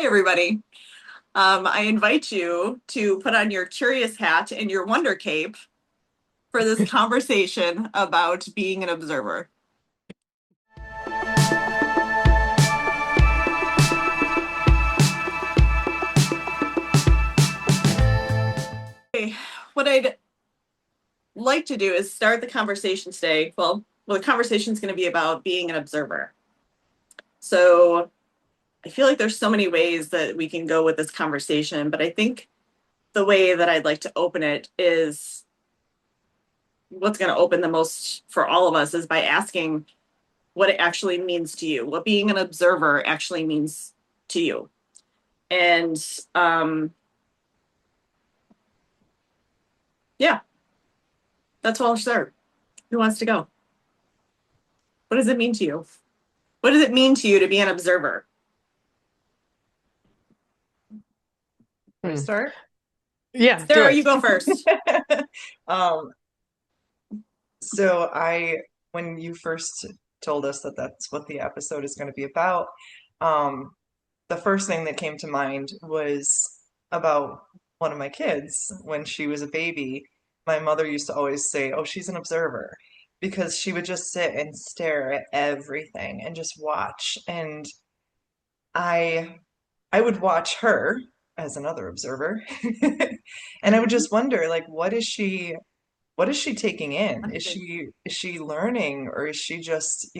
Hi, everybody. I invite you to put on your curious hat and your wonder cape for this conversation about being an observer. Okay, what I'd like to do is start the conversation today. The conversation is going to be about being an observer. So I feel like there's so many ways that we can go with this conversation, but I think the way that I'd like to open it is what's going to open the most for all of us is by asking what it actually means to you, what being an observer actually means to you. And yeah, that's all I'll start. Who wants to go? What does it mean to you? What does it mean to you to be an observer? Want to Hmm. start? Yeah, do Sarah, it. you go first. Um, so when you first told us that that's what the episode is going to be about, um, the first thing that came to mind was about one of my kids. When she was a baby, my mother used to always say, "Oh, she's an observer," because she would just sit and stare at everything and just watch. And I I would watch her as another observer, and I would Mhm. just wonder, like, what is she taking in? Is she learning, or is she just,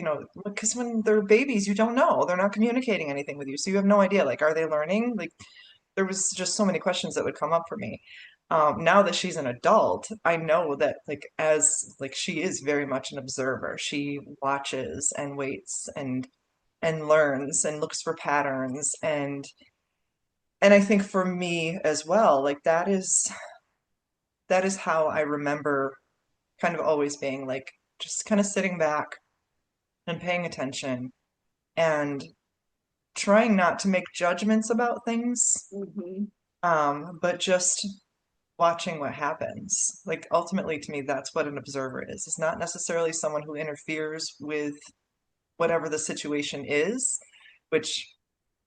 because when they're babies, you don't know. They're not communicating anything with you, so you have no idea. Like, are they learning? Like, there was just so many questions that would come up for me. Now that she's an adult, I know that like she is very much an observer. She watches and waits and learns and looks for patterns and I think for me as well, like that is how I remember kind of always being like just kind of sitting back and paying attention and trying not to make judgments about things, Mhm. but just watching what happens. Like ultimately to me, that's what an observer is. It's not necessarily someone who interferes with whatever the situation is, which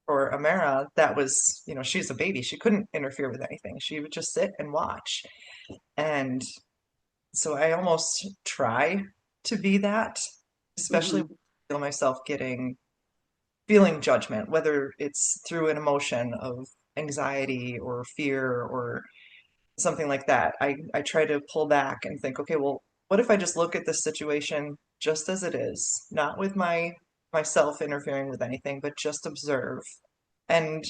for Amara, that was, she's a baby. She couldn't interfere with anything. She would just sit and watch. And so I almost try to be that, especially when Mhm. I feel myself feeling judgment, whether it's through an emotion of anxiety or fear or something like that. I try to pull back and think, okay, well, what if I just look at this situation just as it is, not with myself interfering with anything, but just observe and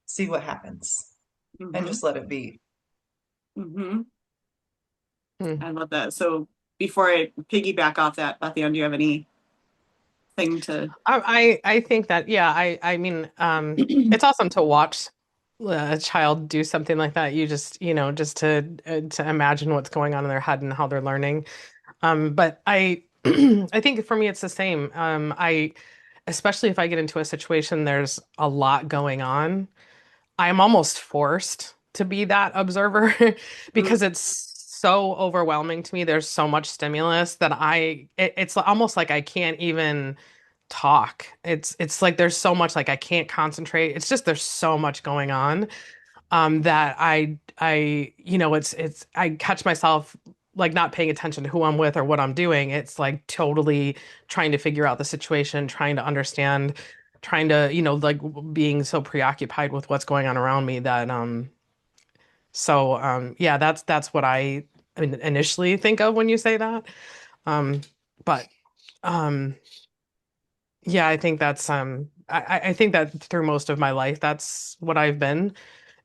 see what happens and Mhm. just let it be. Mhm. Hmm. I love that. So before I piggyback off that, Bethany, do you have anything to? I think that yeah, I mean it's awesome to watch a child do something like that. You just, just to imagine what's going on in their head and how they're learning. But I I think for me it's the same. I especially if I get into a situation there's a lot going on, I'm almost forced to be that observer because it's so overwhelming to me. There's so much stimulus that it's almost like I can't even talk. It's like there's so much like I can't concentrate. It's just there's so much going on that it's I catch myself like not paying attention to who I'm with or what I'm doing. It's like totally trying to figure out the situation, trying to understand, trying to, like being so preoccupied with what's going on around me that yeah, that's what I mean, initially think of when you say that. Um but um yeah, I think that's I think that through most of my life that's what I've been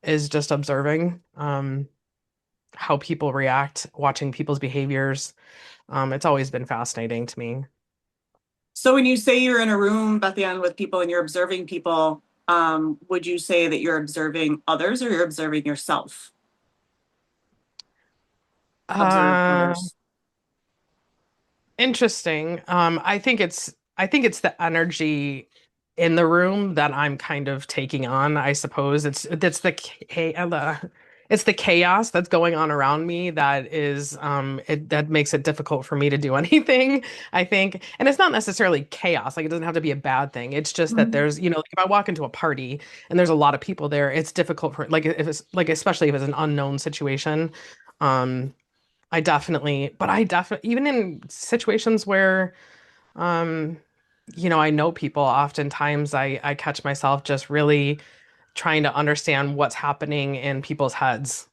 is just observing how people react, watching people's behaviors. It's always been fascinating to me. So when you say you're in a room, Bethany, with people and you're observing people, would you say that you're observing others or you're observing yourself? Observe Uh, others. Interesting. I think it's the energy in the room that I'm kind of taking on, I suppose. It's the it's the chaos that's going on around me that is that makes it difficult for me to do anything, I think. And it's not necessarily chaos, like it doesn't have to be a bad thing. It's just that Mhm. there's, like if I walk into a party and there's a lot of people there, it's difficult for like if it's like especially if it's an unknown situation. Um I definitely even in situations where um I know people, oftentimes I catch myself just really trying to understand what's happening in people's heads,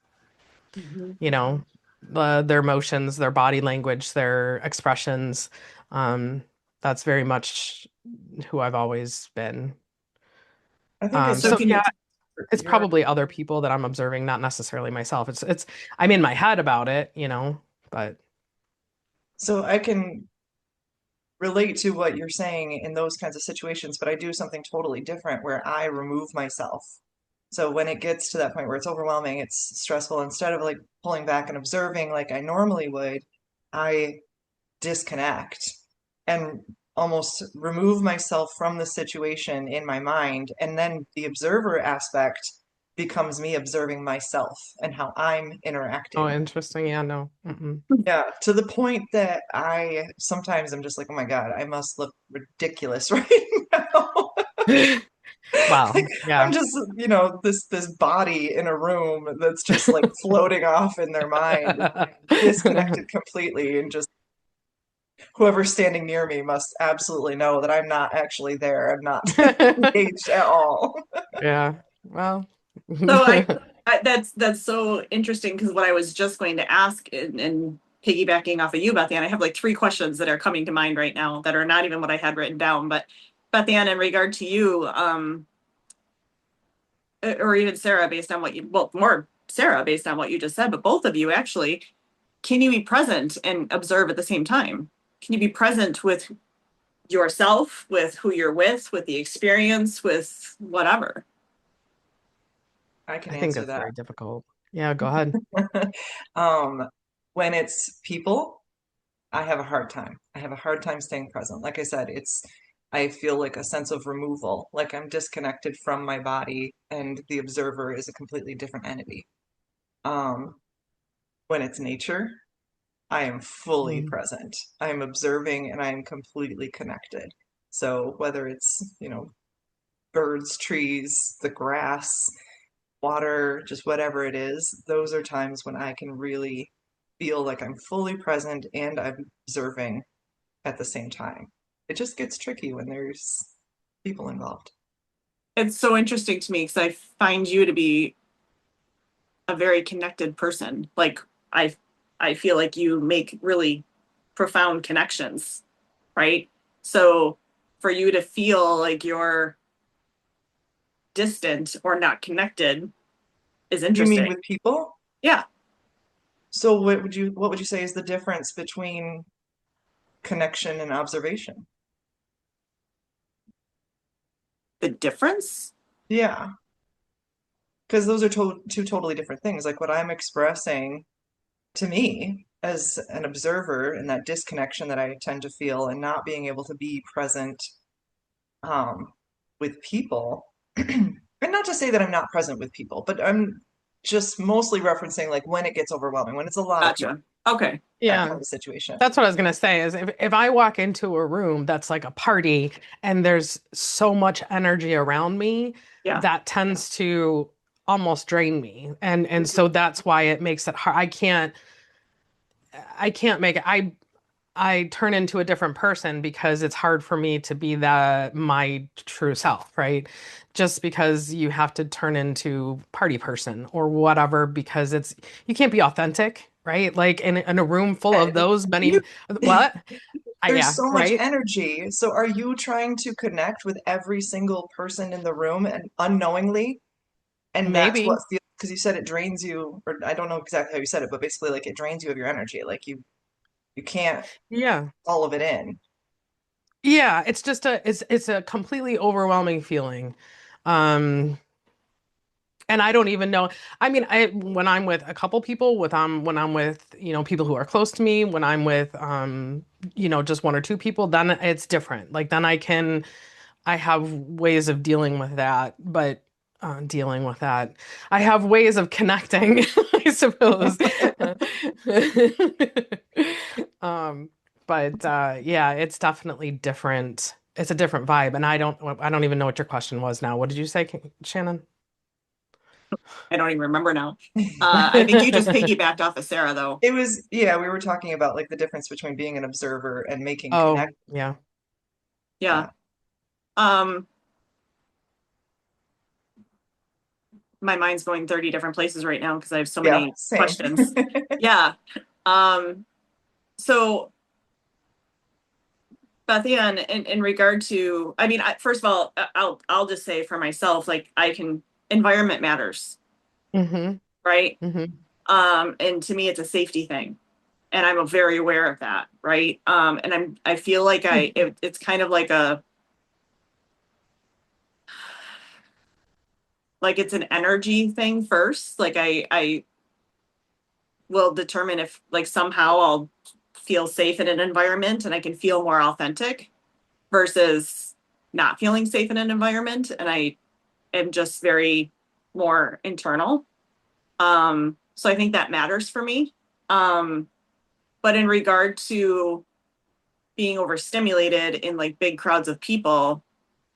Mhm. you know, their emotions, their body language, their expressions. Um, that's very much who I've always been. I think it's So So can yeah, you, definitely it's your probably other people that I'm observing, not necessarily myself. It's I'm in my head about it, but so I can relate to what you're saying in those kinds of situations, but I do something totally different where I remove myself. So when it gets to that point where it's overwhelming, it's stressful, instead of like pulling back and observing like I normally would, I disconnect and almost remove myself from the situation in my mind. And then the observer aspect becomes me observing myself and how I'm oh, interacting. interesting. Yeah, no. Mm-mm. Yeah, to the point that I sometimes I'm just like, oh my God, I must look ridiculous right now. Like Wow. I'm Yeah. just, this body in a room that's just like floating off in their mind, disconnected completely, and just whoever's standing near me must absolutely know that I'm not actually there. I'm not engaged at all. Yeah. Well. so that's so interesting because what I was just going to ask and piggybacking off of you, Beth Ann, I have like three questions that are coming to mind right now that are not even what I had written down. But Beth Ann, in regard to you, or even Sarah, based on what you, well, more Sarah, based on what you just said, but both of you actually, can you be present and observe at the same time? Can you be present with yourself, with who you're with the experience, with whatever? I can I think answer that's that. very difficult. Yeah, go ahead. Um, when it's people, I have a hard time. I have a hard time staying present. Like I said, I feel like a sense of removal, like I'm disconnected from my body and the observer is a completely different entity. Um, when it's nature, I am fully Mm. present. I am observing and I am completely connected. So whether it's, birds, trees, the grass, water, just whatever it is, those are times when I can really feel like I'm fully present and I'm observing at the same time. It just gets tricky when there's people involved. It's so interesting to me because I find you to be a very connected person. Like I I feel like you make really profound connections, right? So for you to feel like you're distant or not connected is You mean interesting. with people? Yeah. So what would you say is the difference between connection and observation? The difference? Yeah, because those are two totally different things. Like what I'm expressing to me as an observer and that disconnection that I tend to feel and not being able to be present um, with people. And not to say that I'm not present with people, but I'm just mostly referencing like when it gets overwhelming, when it's a lot of people, Gotcha. Okay. that kind Yeah. of a situation. That's what I was gonna say is if I walk into a room that's like a party and there's so much energy around me, Yeah. that tends to almost drain me. And so that's why it makes it hard. I can't make it. I turn into a different person because it's hard for me to be my true self, right? Just because you have to turn into party person or whatever because you can't be authentic, right? Like in a room full of those You, many what? there's Yeah, so much right? energy. So are you trying to connect with every single person in the room and unknowingly? And that's what Maybe. feels, because you said it drains you, or I don't know exactly how you said it, but basically like it drains you of your energy. Like you can't Yeah. all of it in. Yeah, it's a completely overwhelming feeling. Um and I don't even know. I mean, when I'm with a couple people, when I'm with, people who are close to me, when I'm with just one or two people, then it's different. Like then I have ways of dealing with that. But dealing with that. I have ways of connecting, I suppose. Um, but yeah, it's definitely different. It's a different vibe, and I don't even know what your question was now. What did you say, Shannon? I don't even remember now. I think you just piggybacked off of Sarah though. It was, yeah, we were talking about like the difference between being an observer and making Oh, connect. yeah. Yeah. Yeah. Um, my mind's going 30 different places right now because I have so Yeah, many same. questions. Yeah. So Bethia, in regard to, I mean, first of all, I'll just say for myself, like environment matters, Mm-hmm. right? Mm-hmm. And to me, it's a safety thing, and I'm very aware of that, right? And I feel like it's kind of like it's an energy thing first. Like I will determine if like somehow I'll feel safe in an environment and I can feel more authentic versus not feeling safe in an environment, and I am just very more internal. So I think that matters for me. Um, but in regard to being overstimulated in like big crowds of people,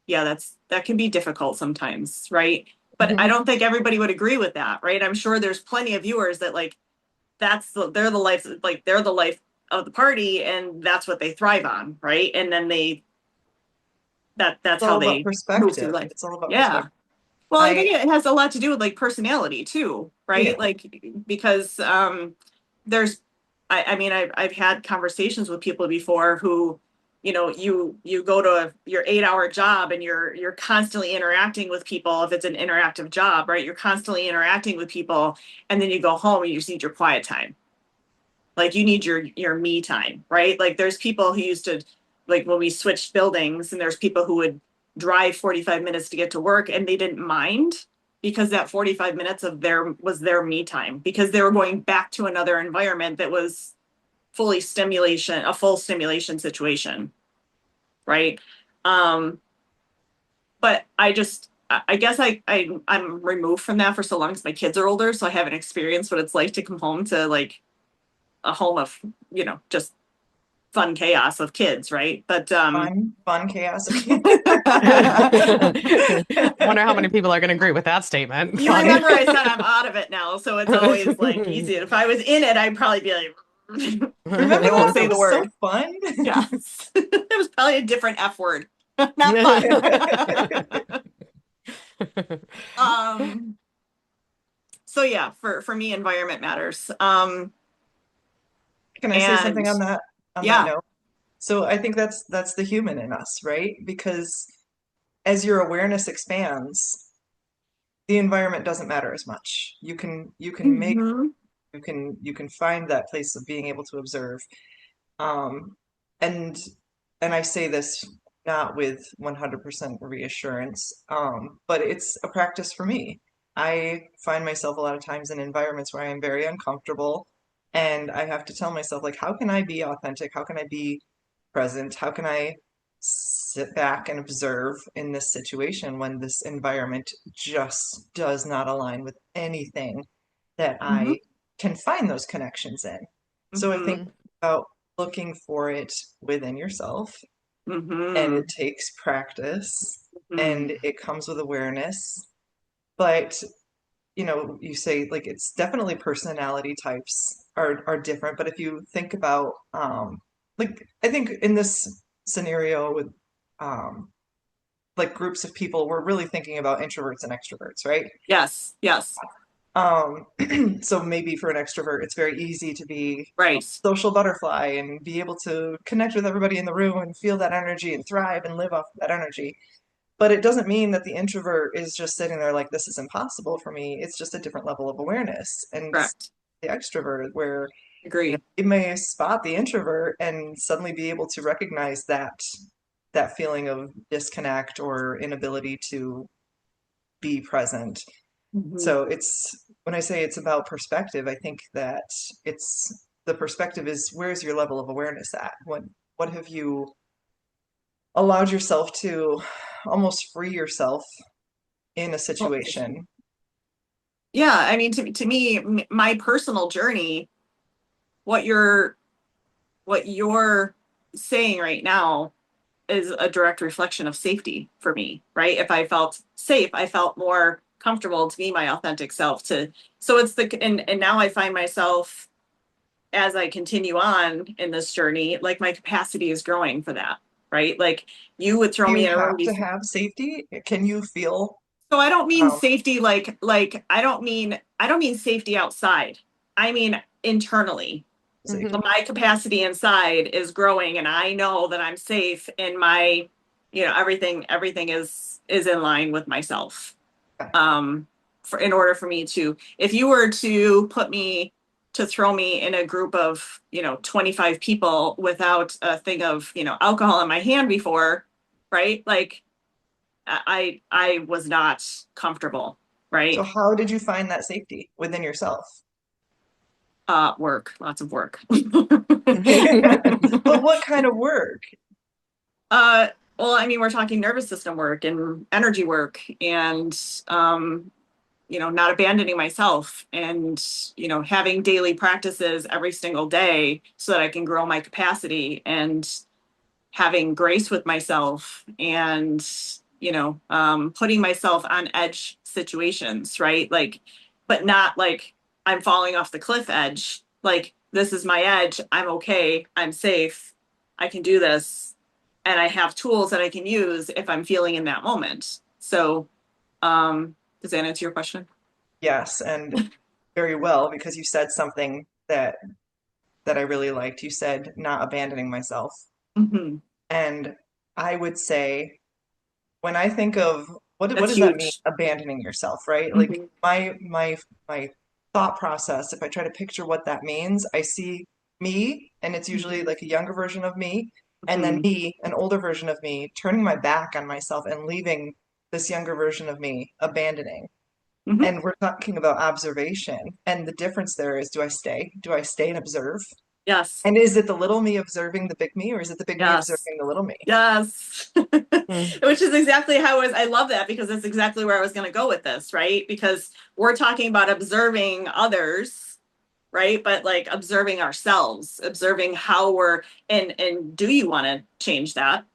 yeah, that can be difficult sometimes, right? But I Mm-hmm. don't think everybody would agree with that, right? I'm sure there's plenty of viewers that like they're the life, like they're the life of the party and that's what they thrive on, right? And then that's It's how all about they move through perspective. life. It's all about Yeah. perspective. Well, I think I, it has a lot to do with like personality too, yeah, right? Like because there's I mean I've had conversations with people before who, you go to your 8-hour job and you're constantly interacting with people if it's an interactive job, right? You're constantly interacting with people and then you go home and you just need your quiet time. Like you need your me time, right? Like there's people who used to, like when we switched buildings, and there's people who would drive 45 minutes to get to work and they didn't mind because that 45 minutes of their me time, because they were going back to another environment that was a full stimulation situation, right? Um, but I guess I'm removed from that for so long because my kids are older, so I haven't experienced what it's like to come home to like a home of, just fun chaos of kids, right? But fun chaos. Wonder how many people are going to agree with that statement. you Fun. remember I said I'm out of it now, so it's always like easy. If I was in it, I'd probably be like, Remember I won't when say it the was so word. fun? Yes, it was probably a different F word, not fun. um. So yeah, for me, environment matters. Can I say And something on that yeah. note? So I think that's the human in us, right? Because as your awareness expands, the environment doesn't matter as much. Hmm. You can find that place of being able to observe. Um, and and I say this not with 100% reassurance, but it's a practice for me. I find myself a lot of times in environments where I am very uncomfortable, and I have to tell myself, like, how can I be authentic? How can I be present? How can I sit back and observe in this situation when this environment just does not align with anything that Hmm. I can find those connections in? So I think Hmm. about looking for it within yourself, and Hmm. it takes practice Hmm. and it comes with awareness. But you say like it's definitely personality types are different, but if you think about like I think in this scenario with um like groups of people, we're really thinking about introverts and extroverts, right? Yes. Yes. Um, so maybe for an extrovert, it's very easy to be Right. social butterfly and be able to connect with everybody in the room and feel that energy and thrive and live off that energy. But it doesn't mean that the introvert is just sitting there like, this is impossible for me. It's just a different level of awareness. And Correct. the extrovert, where Agree. you may spot the introvert and suddenly be able to recognize that feeling of disconnect or inability to be present. Hmm. So it's when I say it's about perspective, I think that it's the perspective is where's your level of awareness at? What have you allowed yourself to almost free yourself in a situation. Yeah, I mean, to me, my personal journey, what you're saying right now is a direct reflection of safety for me, right? If I felt safe, I felt more comfortable to be my authentic self. So it's and now I find myself as I continue on in this journey, like my capacity is growing for that, right? Like you would throw Do me you in a room have to before. have safety? Can you feel So I don't mean um safety I don't mean safety outside. I mean internally. safety? My capacity inside is growing and I know that I'm safe in my, everything is in line with myself. Okay. For in order for me to, if you were to throw me in a group of, 25 people without a thing of, alcohol in my hand before, right? Like I was not comfortable, So right? how did you find that safety within yourself? Work, lots of work. But what kind of work? Uh, well, I mean, we're talking nervous system work and energy work and, not abandoning myself and, having daily practices every single day so that I can grow my capacity and having grace with myself and, putting myself on edge situations, right? Like, but not like I'm falling off the cliff edge. Like, this is my edge. I'm okay. I'm safe. I can do this. And I have tools that I can use if I'm feeling in that moment. So, does that answer your question? Yes, and very well, because you said something that I really liked. You said not abandoning myself. Hmm. And I would say when I think of what That's does that mean, huge. abandoning yourself, right? Like Hmm. my thought process, if I try to picture what that means, I see me, and it's usually like a younger version of me, and then Hmm. me, an older version of me, turning my back on myself and leaving this younger version of me, abandoning. Hmm. And we're talking about observation, and the difference there is, do I stay? Do I stay and observe? Yes. And is it the little me observing the big me, or is it the big me Yes. observing the little me? Yes. Mm. Which is exactly how I love that because that's exactly where I was going to go with this, right? Because we're talking about observing others, right? But like observing ourselves, observing how and do you want to change that?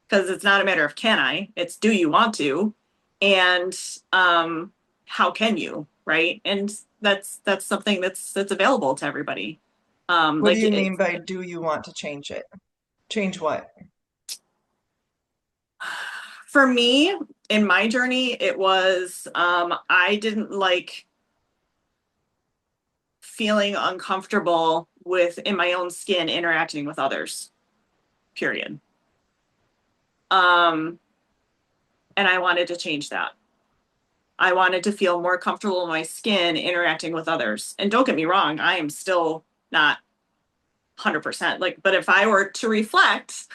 Because it's not a matter of can I, it's do you want to? And um how can you, right? And that's something that's available to everybody. What do Like you mean it's by do you want to change it? Change what? for me in my journey it was I didn't like feeling uncomfortable with in my own skin interacting with others, period. um and I wanted to change that. I wanted to feel more comfortable in my skin interacting with others. And don't get me wrong, I am still not 100% like, but if I were to reflect,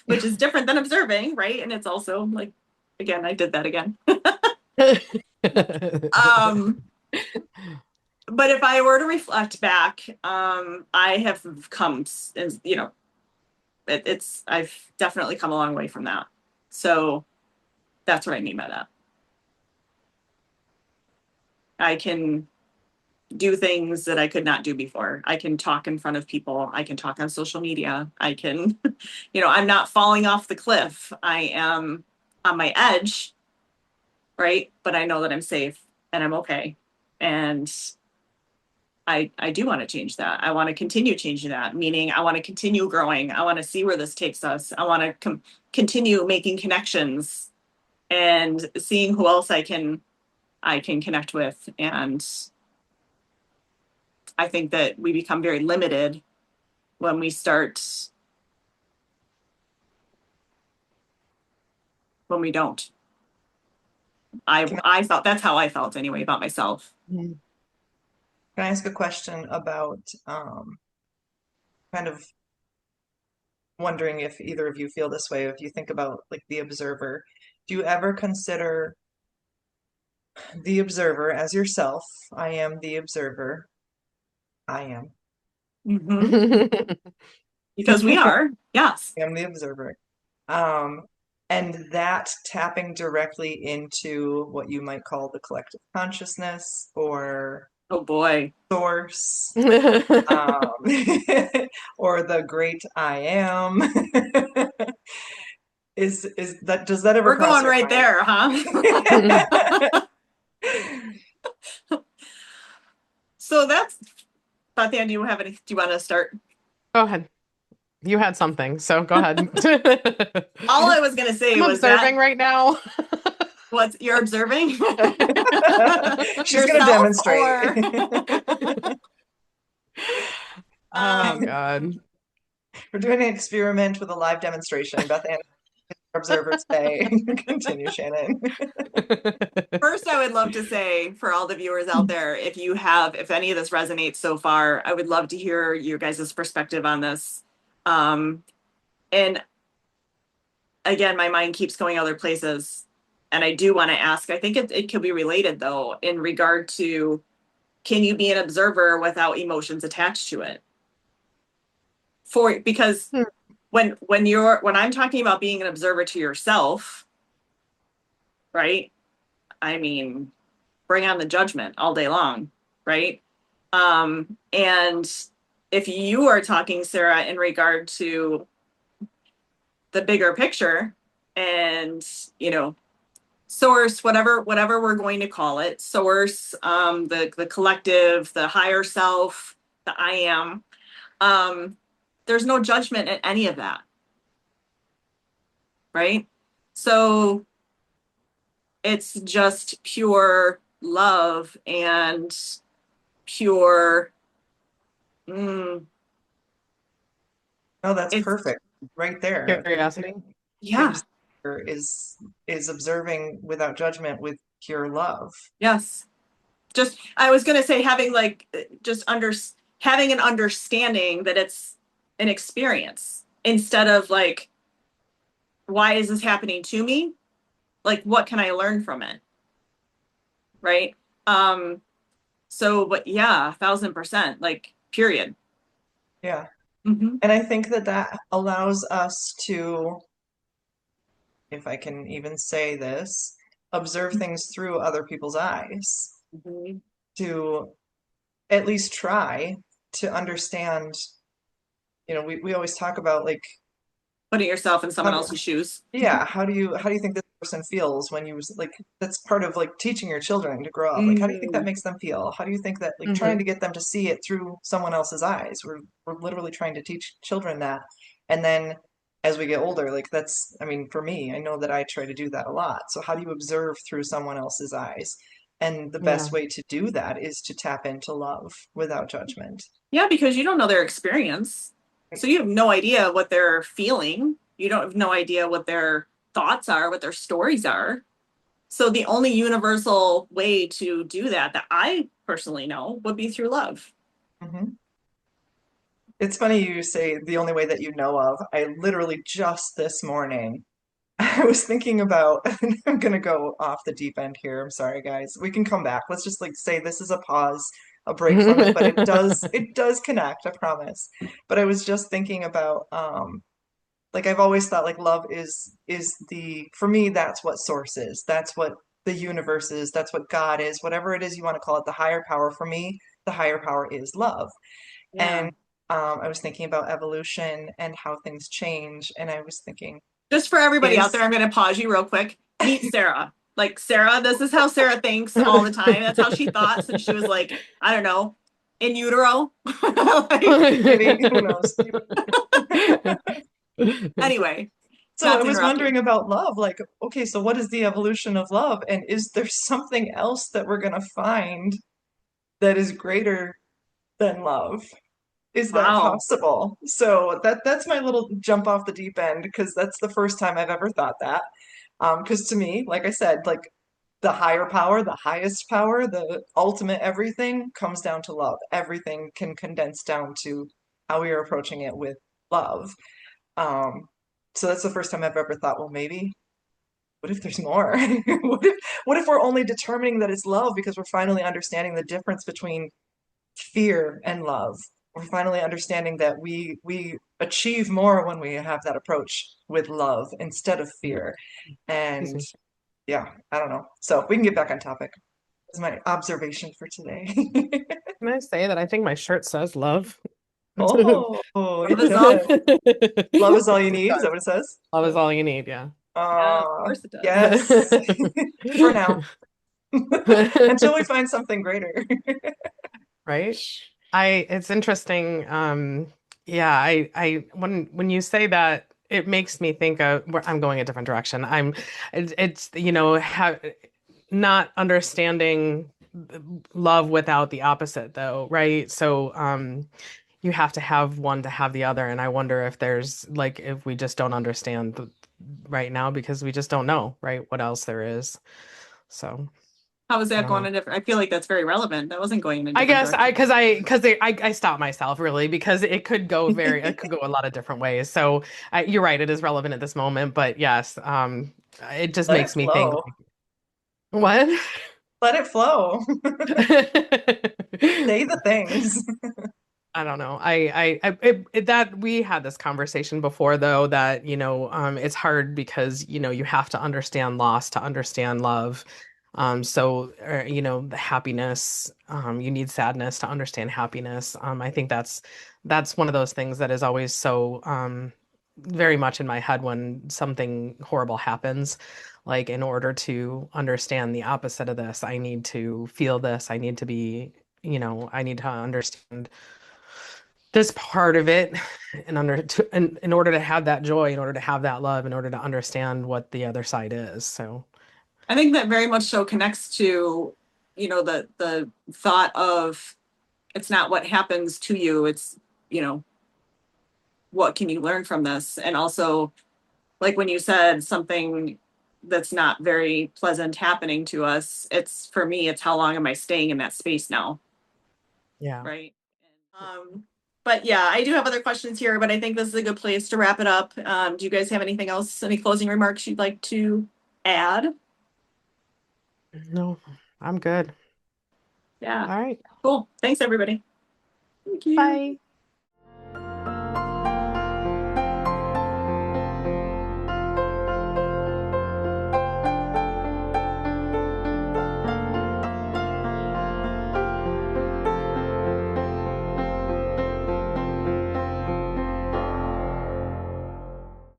which is different than observing, right? And it's also like, again, I did that again. um but if I were to reflect back, I have come, and I've definitely come a long way from that. So that's what I mean by that. I can do things that I could not do before. I can talk in front of people. I can talk on social media. I can, I'm not falling off the cliff. I am on my edge, right? But I know that I'm safe and I'm okay. And I do want to change that. I want to continue changing that, meaning I want to continue growing. I want to see where this takes us. I want to continue making connections and seeing who else I can connect with. And I think that we become very limited when we start when we don't. I Can I felt that's how I felt anyway about myself. Mm. can I ask a question about kind of wondering if either of you feel this way, if you think about like the observer, do you ever consider the observer as yourself? I am the observer. I am. Hmm. Because we are, yes. I am the observer. Um, And that tapping directly into what you might call the collective consciousness or Oh boy. source, um, or the great I am. Is that, does that ever We're cross going your right there, huh? mind? So that's Fathian, do you have any, do you want to start? Go ahead. You had something, so go ahead. All I was going to say I'm was that observing right now. what you're observing She's going to yourself demonstrate. or Oh um God. We're doing an experiment with a live demonstration. Beth Ann, observers say. Continue, Shannon. first I would love to say for all the viewers out there, if any of this resonates so far, I would love to hear your guys' perspective on this. And again, my mind keeps going other places. And I do want to ask, I think it could be related though, in regard to, can you be an observer without emotions attached to it? Because Hmm. when I'm talking about being an observer to yourself, right? I mean, bring on the judgment all day long, right? And if you are talking, Sarah, in regard to the bigger picture and, source, whatever we're going to call it, source, the collective, the higher self, the I am, there's no judgment in any of that, right? So it's just pure love and pure Oh, that's it's perfect. Right there. Curiosity. The yeah, observer is observing without judgment with pure love. yes. Just I was gonna say having like just having an understanding that it's an experience instead of like, why is this happening to me? Like, what can I learn from it? Right. Um, so but yeah, 1,000%, like period. Yeah. Mm-hmm. And I think that that allows us to, if I can even say this, observe things through other people's eyes, Mm-hmm. to at least try to understand. We always talk about like, Putting yourself in someone how, else's shoes. yeah, how do you think this person feels when you like, that's part of like teaching your children to grow up. Like, how do you think that Mm. makes them feel? How do you think that, like, trying Hmm. to get them to see it through someone else's eyes? We're literally trying to teach children that. And then as we get older, like that's, I mean, for me, I know that I try to do that a lot. So how do you observe through someone else's eyes? And the Yeah. best way to do that is to tap into love without judgment. Yeah, because you don't know their experience. So you have no idea what they're feeling. You don't have no idea what their thoughts are, what their stories are. So the only universal way to do that I personally know would be through love. Mhm. It's funny you say the only way that you know of. I literally just this morning, I was thinking about, I'm gonna go off the deep end here. I'm sorry, guys. We can come back. Let's just like say this is a pause, a break from it, but it does connect, I promise. But I was just thinking about, like I've always thought like love is the, for me, that's what source is. That's what the universe is. That's what God is. Whatever it is you want to call it, the higher power. For me, the higher power is love. Yeah. And I was thinking about evolution and how things change, and I was thinking, Just for everybody out there, is I'm going to pause you real quick. Meet Sarah. Like Sarah, this is how Sarah thinks all the time. That's how she thought since she was like, I don't know, in utero. Like, maybe, who knows? anyway, So not I to was interrupt you. wondering about love, like, okay, so what is the evolution of love? And is there something else that we're gonna find that is greater than love? Is that Wow. possible? So that's my little jump off the deep end because that's the first time I've ever thought that. Because to me, like I said, like the higher power, the highest power, the ultimate everything comes down to love. Everything can condense down to how we are approaching it with love. Um, so that's the first time I've ever thought, well, maybe what if there's more? What if we're only determining that it's love because we're finally understanding the difference between fear and love, we're finally understanding that we achieve more when we have that approach with love instead of fear. Excuse And me. yeah, I don't know. So we can get back on topic. That's my observation for today. Can I say that I think my shirt says love? Oh, Love it is all. does. Love is all you It need. Is does. that what it says? Love is all you need, yeah. Yeah, of course it does. Yes, for now. Until we find something greater. Right? It's interesting. Yeah, when you say that, it makes me think of where I'm going a different direction. It's, not understanding love without the opposite though, right? So, you have to have one to have the other. And I wonder if there's like, if we just don't understand right now because we just don't know, right? What else there is. So. How is I that don't going know. in a different? I feel like that's very relevant. That wasn't going in a I different guess direction. I stopped myself really because it could go a lot of different ways. So you're right, it is relevant at this moment, but yes, it just Let it makes me think flow. what? Let it flow. Say the things. I don't know. That we had this conversation before though that, it's hard because, you have to understand loss to understand love. So, the happiness, you need sadness to understand happiness. I think that's one of those things that is always so, very much in my head when something horrible happens. Like in order to understand the opposite of this, I need to feel this. I need to be, I need to understand this part of it in order to have that joy, in order to have that love, in order to understand what the other side is. So I think that very much so connects to, the thought of it's not what happens to you, it's, what can you learn from this? And also, like when you said something that's not very pleasant happening to us, it's for me, it's how long am I staying in that space now? yeah. Right. But yeah, I do have other questions here, but I think this is a good place to wrap it up. Do you guys have anything else, any closing remarks you'd like to add? No, I'm good. Yeah, All right. cool. Thanks, everybody. Thank you. Bye.